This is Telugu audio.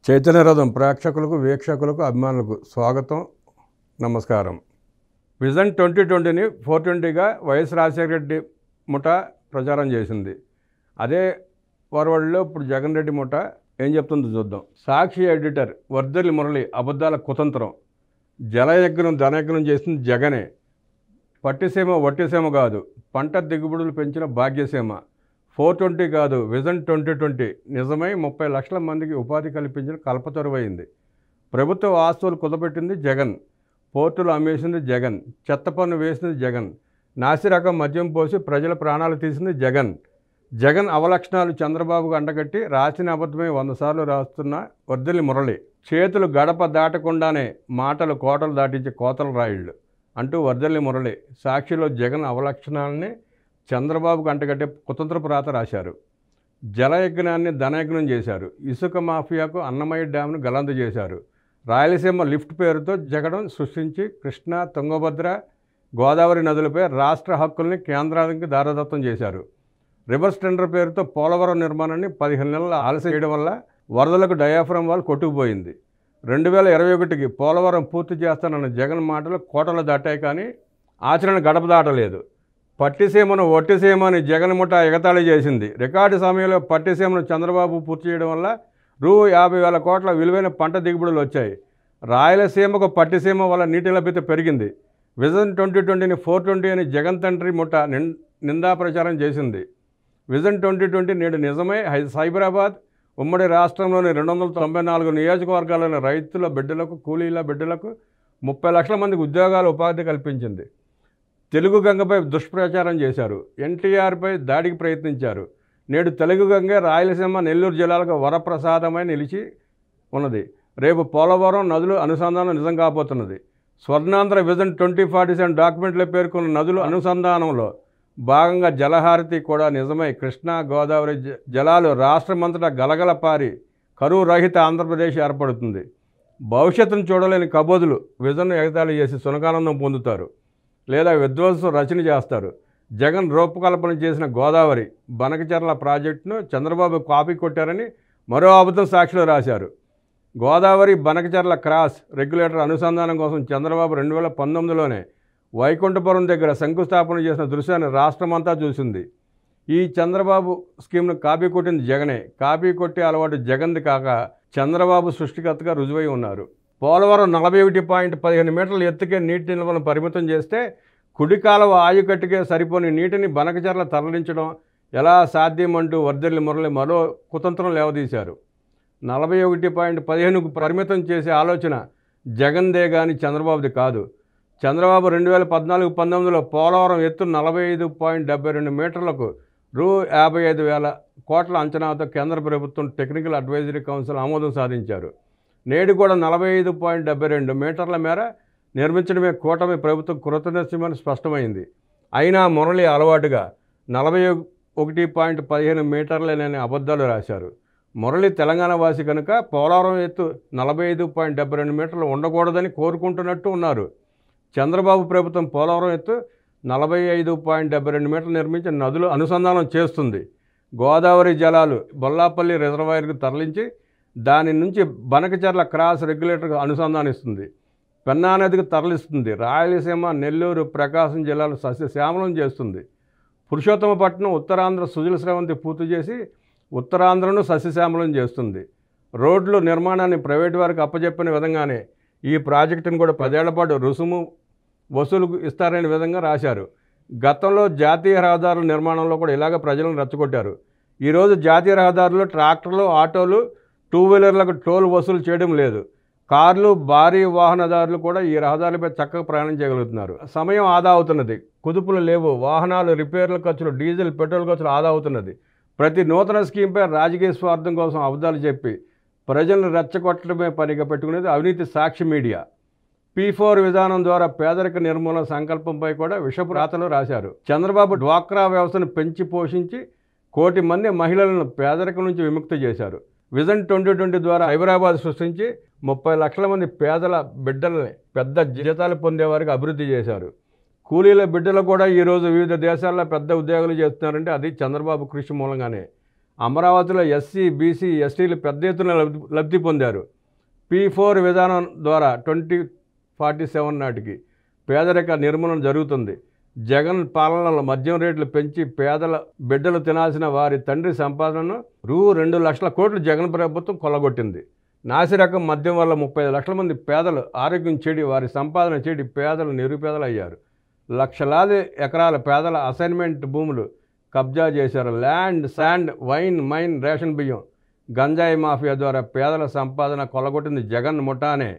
చైతన్యరథం ప్రేక్షకులకు వీక్షకులకు అభిమానులకు స్వాగతం నమస్కారం. విజన్ 2020ని 420గా వైఎస్ రాజశేఖర రెడ్డి ముఠా ప్రచారం చేసింది. అదే ఫార్వర్డ్లో ఇప్పుడు జగన్ రెడ్డి ముఠా ఏం చెప్తుందో చూద్దాం. సాక్షి ఎడిటర్ వర్దలి మురళి అబద్ధాల కుతంత్రం, జలయజ్ఞం ధనయజ్ఞం చేసింది జగనే, పట్టిసీమ వట్టిసీమ కాదు పంట దిగుబడులు పెంచిన భాగ్యసీమ, 420 కాదు విజన్ 2020 నిజమై 30 లక్షల మందికి ఉపాధి కల్పించిన కల్పతరువైంది. ప్రభుత్వ ఆస్తులు కుదపెట్టింది జగన్, పోర్టులు అమ్మేసింది జగన్, చెత్త పన్ను వేసింది జగన్, నాసిరకం మద్యం పోసి ప్రజల ప్రాణాలు తీసింది జగన్. జగన్ అవలక్షణాలు చంద్రబాబుకు అంటగట్టి రాసిన అబద్ధమే 100 సార్లు రాస్తున్న వర్దలి మురళి, చేతులు గడప దాటకుండానే మాటలు కోటలు దాటించే కోతల రాయిళ్ళు అంటూ వర్దలి మురళి సాక్షిలో జగన్ అవలక్షణాలని చంద్రబాబుకు అంటగట్టే కుతంత్రపు రాత రాశారు. జలయజ్ఞాన్ని ధనయజ్ఞం చేశారు. ఇసుక మాఫియాకు అన్నమయ్య డ్యామ్ను గలంతు చేశారు. రాయలసీమ లిఫ్ట్ పేరుతో జగడం సృష్టించి కృష్ణా, తుంగభద్ర, గోదావరి నదులపై రాష్ట్ర హక్కుల్ని కేంద్రానికి దారదత్తం చేశారు. రివర్స్ టెండర్ పేరుతో పోలవరం నిర్మాణాన్ని 15 నెలలు ఆలస్యం చేయడం వల్ల వరదలకు డయాఫ్రమ్ వాల్ కొట్టుకుపోయింది. 2021కి పోలవరం పూర్తి చేస్తానన్న జగన్ మాటలు కోటలు దాటాయి, కానీ ఆచరణ గడప దాటలేదు. పట్టిసీమను ఒట్టిసీమని జగన్ ముఠా ఎగతాళి చేసింది. రికార్డు సమయంలో పట్టిసీమను చంద్రబాబు పూర్తి చేయడం వల్ల రూ. 50,000 కోట్ల విలువైన పంట దిగుబడులు వచ్చాయి. రాయలసీమకు పట్టిసీమ వల్ల నీటి లభ్యత పెరిగింది. విజన్ 2020ని 420 అని జగన్ తండ్రి ముఠా నిందా ప్రచారం చేసింది. విజన్ 2020 నేడు నిజమై సైబరాబాద్ ఉమ్మడి రాష్ట్రంలోని 294 నియోజకవర్గాల్లోని రైతుల బిడ్డలకు, కూలీల బిడ్డలకు 30 లక్షల మందికి ఉద్యోగాలు, ఉపాధి కల్పించింది. తెలుగు గంగపై దుష్ప్రచారం చేశారు. ఎన్టీఆర్పై దాడికి ప్రయత్నించారు. నేడు తెలుగు గంగే రాయలసీమ, నెల్లూరు జిల్లాలకు వరప్రసాదమై నిలిచి ఉన్నది. రేపు పోలవరం నదులు అనుసంధానం నిజం కాబోతున్నది. స్వర్ణాంధ్ర విజన్ 2047 డాక్యుమెంట్లో పేర్కొన్న నదుల అనుసంధానంలో భాగంగా జలహారతి కూడా నిజమై కృష్ణా, గోదావరి జలాలు రాష్ట్రమంతటా గలగల పారి కరువు రహిత ఆంధ్రప్రదేశ్ ఏర్పడుతుంది. భవిష్యత్తును చూడలేని కబోదులు విజన్ను ఎగతాళి చేసి సునకానందం పొందుతారు లేదా విధ్వంసం రచన చేస్తారు. జగన్ రూపకల్పన చేసిన గోదావరి బనకచర్ల ప్రాజెక్టును చంద్రబాబు కాపీ కొట్టారని మరో అబద్ధం సాక్షిలో రాశారు. గోదావరి బనకచర్ల క్రాస్ రెగ్యులేటర్ అనుసంధానం కోసం చంద్రబాబు 2019లోనే వైకుంఠపురం దగ్గర శంకుస్థాపన చేసిన దృశ్యాన్ని రాష్ట్రమంతా చూసింది. ఈ చంద్రబాబు స్కీమ్ను కాపీ కొట్టింది జగనే. కాపీ కొట్టే అలవాటు జగన్ది కాక చంద్రబాబు సృష్టికర్తగా రుజువై ఉన్నారు. పోలవరం 41.15 మీటర్ల ఎత్తుకే నీటి నిల్వను పరిమితం చేస్తే కుడి కాలువ ఆయుకట్టుకే సరిపోని నీటిని బనకచర్ల తరలించడం ఎలా సాధ్యమంటూ వర్దలి మురళి మరో కుతంత్రం లేవదీశారు. 41.15కు పరిమితం చేసే ఆలోచన జగన్దే గాని చంద్రబాబుది కాదు. చంద్రబాబు 2014-19లో పోలవరం ఎత్తు 45.72 మీటర్లకు రూ. 55,000 కోట్ల అంచనాతో కేంద్ర ప్రభుత్వం టెక్నికల్ అడ్వైజరీ కౌన్సిల్ ఆమోదం సాధించారు. నేడు కూడా 45.72 మీటర్ల మేర నిర్మించడమే కూటమి ప్రభుత్వం కృతనిశ్చయమని స్పష్టమైంది. అయినా మురళి అలవాటుగా 41.15 మీటర్లేనని అబద్ధాలు రాశారు. మురళి తెలంగాణ వాసి కనుక పోలవరం ఎత్తు 45.72 మీటర్లు ఉండకూడదని కోరుకుంటున్నట్టు ఉన్నారు. చంద్రబాబు ప్రభుత్వం పోలవరం ఎత్తు 45.72 మీటర్లు నిర్మించి నదులు అనుసంధానం చేస్తుంది. గోదావరి జలాలు బొల్లాపల్లి రిజర్వాయర్కు తరలించి దాని నుంచి బనకచర్ల క్రాస్ రెగ్యులేటర్కు అనుసంధానిస్తుంది. పెన్నా నదికి తరలిస్తుంది. రాయలసీమ, నెల్లూరు, ప్రకాశం జిల్లాలు సస్యశ్యామలం చేస్తుంది. పురుషోత్తమపట్నం, ఉత్తరాంధ్ర సుజల స్రవంతి పూర్తి చేసి ఉత్తరాంధ్రను సస్యశ్యామలం చేస్తుంది. రోడ్లు నిర్మాణాన్ని ప్రైవేటు వారికి అప్పచెప్పిన విధంగానే ఈ ప్రాజెక్టును కూడా 10 ఏళ్ల పాటు రుసుము వసూలు ఇస్తారనే విధంగా రాశారు. గతంలో జాతీయ రహదారుల నిర్మాణంలో కూడా ఇలాగ ప్రజలను రెచ్చగొట్టారు. ఈరోజు జాతీయ రహదారులు ట్రాక్టర్లు, ఆటోలు, 2 వీలర్లకు టోల్ వసూలు చేయడం లేదు. కార్లు, భారీ వాహనదారులు కూడా ఈ రహదారులపై చక్కగా ప్రయాణం చేయగలుగుతున్నారు. సమయం ఆదా అవుతున్నది. కుదుపులు లేవు. వాహనాలు రిపేర్ల ఖర్చులు, డీజిల్, పెట్రోల్ ఖర్చులు ఆదా అవుతున్నది. ప్రతి నూతన స్కీమ్పై రాజకీయ స్వార్థం కోసం అబద్ధాలు చెప్పి ప్రజలను రెచ్చగొట్టడమే పనిగా పెట్టుకునేది అవినీతి సాక్షి మీడియా. P4 విధానం ద్వారా పేదరిక నిర్మూలన సంకల్పంపై కూడా విషపు రాతలు రాశారు. చంద్రబాబు డ్వాక్రా వ్యవస్థను పెంచి పోషించి 1 కోటి మంది మహిళలను పేదరికం నుంచి విముక్తి చేశారు. విజన్ 2020 ద్వారా హైదరాబాద్ సృష్టించి 30 లక్షల మంది పేదల బిడ్డల్ని పెద్ద జీతాలు పొందేవారికి అభివృద్ధి చేశారు. కూలీల బిడ్డలు కూడా ఈరోజు వివిధ దేశాల్లో పెద్ద ఉద్యోగాలు చేస్తున్నారంటే అది చంద్రబాబు కృషి మూలంగానే. అమరావతిలో ఎస్సీ, బీసీ, ఎస్టీలు పెద్ద ఎత్తున లబ్ధి పొందారు. P4 విధానం ద్వారా 2047 నాటికి పేదరిక నిర్మూలన జరుగుతుంది. జగన్ పాలనలో మద్యం రేట్లు పెంచి పేదల బిడ్డలు తినాల్సిన వారి తండ్రి సంపాదనను రూ. 2 లక్షల కోట్లు జగన్ ప్రభుత్వం కొల్లగొట్టింది. నాసిరకం మద్యం వల్ల 35 లక్షల మంది పేదలు ఆరోగ్యం చెడి, వారి సంపాదన చెడి పేదలు నిరుపేదలు అయ్యారు. లక్షలాది ఎకరాల పేదల అసైన్మెంట్ భూములు కబ్జా చేశారు. Land, sand, wine, mine, ration బియ్యం, గంజాయి మాఫియా ద్వారా పేదల సంపాదన కొల్లగొట్టింది జగన్ ముఠానే.